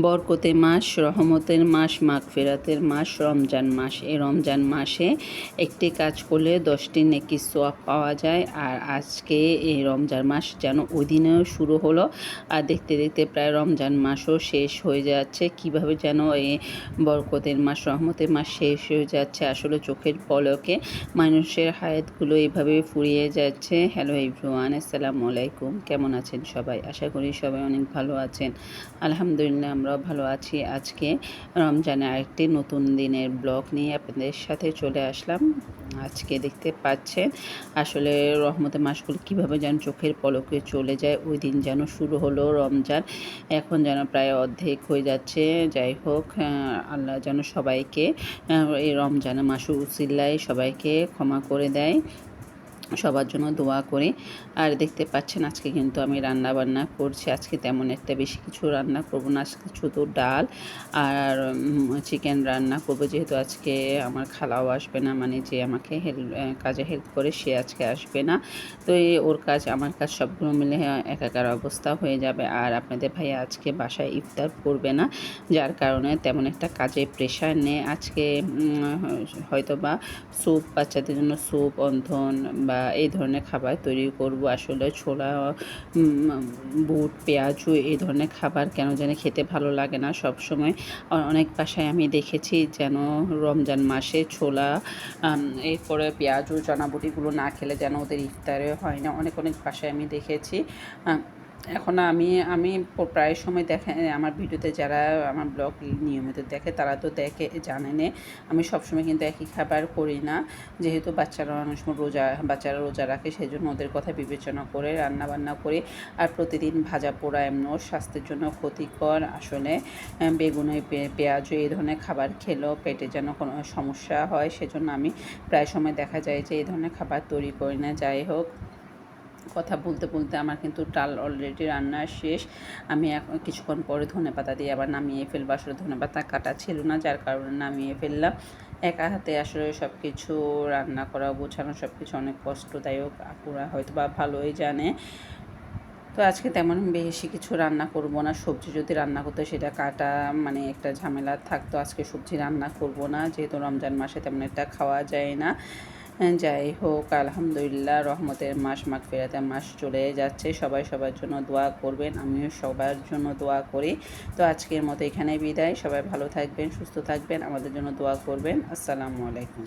বরকতের মাস, রহমতের মাস, মাগফিরাতের মাস, রমজান মাস। এই রমজান মাসে একটি কাজ করলে 10টি নেকি সওয়াব পাওয়া যায়। আর আজকে এই রমজান মাস যেন ওই দিনেও শুরু হলো, আর দেখতে দেখতে প্রায় রমজান মাসও শেষ হয়ে যাচ্ছে। কিভাবে যেন এই বরকতের মাস, রহমতের মাস শেষ হয়ে যাচ্ছে আসলে চোখের পলকে। মানুষের হায়াতগুলো এইভাবে ফুরিয়ে যাচ্ছে। হ্যালো এভরিওয়ান, আসসালামু আলাইকুম। কেমন আছেন সবাই? আশা করি সবাই অনেক ভালো আছেন। আলহামদুলিল্লাহ আমরাও ভালো আছি। আজকে রমজানের আরেকটি নতুন দিনের ব্লগ নিয়ে আপনাদের সাথে চলে আসলাম। আজকে দেখতে পাচ্ছেন আসলে রহমতের মাসগুলো কীভাবে যেন চোখের পলকে চলে যায়। ওই দিন যেন শুরু হলো রমজান, এখন যেন প্রায় অর্ধেক হয়ে যাচ্ছে। যাই হোক, আল্লাহ যেন সবাইকে এই রমজানের মাস উসিলায় সবাইকে ক্ষমা করে দেয়, সবার জন্য দোয়া করি। আর দেখতে পাচ্ছেন আজকে কিন্তু আমি রান্না বান্না করছি। আজকে তেমন একটা বেশি কিছু রান্না করব না, আজকে শুধু ডাল আর চিকেন রান্না করব, যেহেতু আজকে আমার খালাও আসবে না, মানে যে আমাকে কাজে হেল্প করে সে আজকে আসবে না। তো ওর কাজ আমার কাজ সবগুলো মিলে একাকার অবস্থা হয়ে যাবে। আর আপনাদের ভাইয়া আজকে বাসায় ইফতার করবে না, যার কারণে তেমন একটা কাজে প্রেশার নেই। আজকে হয়তো বা স্যুপ, বাচ্চাদের জন্য স্যুপ, অন্থন বা এই ধরনের খাবার তৈরি করব। আসলে ছোলা, বুট, পেঁয়াজু এই ধরনের খাবার কেন জানি খেতে ভালো লাগে না সব সময়। অনেক বাসায় আমি দেখেছি যেন রমজান মাসে ছোলা, এরপরে পেঁয়াজু, চনাবুটিগুলো না খেলে যেন ওদের ইফতারে হয় না। অনেক অনেক বাসায় আমি দেখেছি। এখন আমি প্রায় সময় দেখে আমার ভিডিওতে যারা আমার ব্লগ নিয়মিত দেখে তারা তো দেখে জানেনে আমি সবসময় কিন্তু একই খাবার করি না, যেহেতু বাচ্চারা অনেক সময় বাচ্চারা রোজা রাখে, সেই জন্য ওদের কথা বিবেচনা করে রান্না বান্না করি। আর প্রতিদিন ভাজা পোড়া এমনও স্বাস্থ্যের জন্য ক্ষতিকর। আসলে বেগুনে পেঁয়াজ এই ধরনের খাবার খেলেও পেটে যেন কোনো সমস্যা হয়, সেজন্য আমি প্রায় সময় দেখা যায় যে এই ধরনের খাবার তৈরি করি না। যাই হোক, কথা বলতে বলতে আমার কিন্তু ডাল অলরেডি রান্না শেষ। আমি এখন কিছুক্ষণ পরে ধনেপাতা দিয়ে আবার নামিয়ে ফেলবো। আসলে ধনেপাতা কাটা ছিল না, যার কারণে নামিয়ে ফেললাম। একা হাতে আসলে সব কিছু রান্না করা, গোছানো সব কিছু অনেক কষ্টদায়ক, আপুরা হয়তো বা ভালোই জানে। তো আজকে তেমন বেশি কিছু রান্না করব না। সবজি যদি রান্না করতে সেটা কাটা মানে একটা ঝামেলা থাকতো। আজকে সবজি রান্না করব না, যেহেতু রমজান মাসে তেমন একটা খাওয়া যায় না। যাই হোক, আলহামদুলিল্লাহ রহমতের মাস, মাগফিরাতের মাস চলে যাচ্ছে। সবাই সবার জন্য দোয়া করবেন, আমিও সবার জন্য দোয়া করি। তো আজকের মতো এখানেই বিদায়। সবাই ভালো থাকবেন, সুস্থ থাকবেন, আমাদের জন্য দোয়া করবেন। আসসালামু আলাইকুম।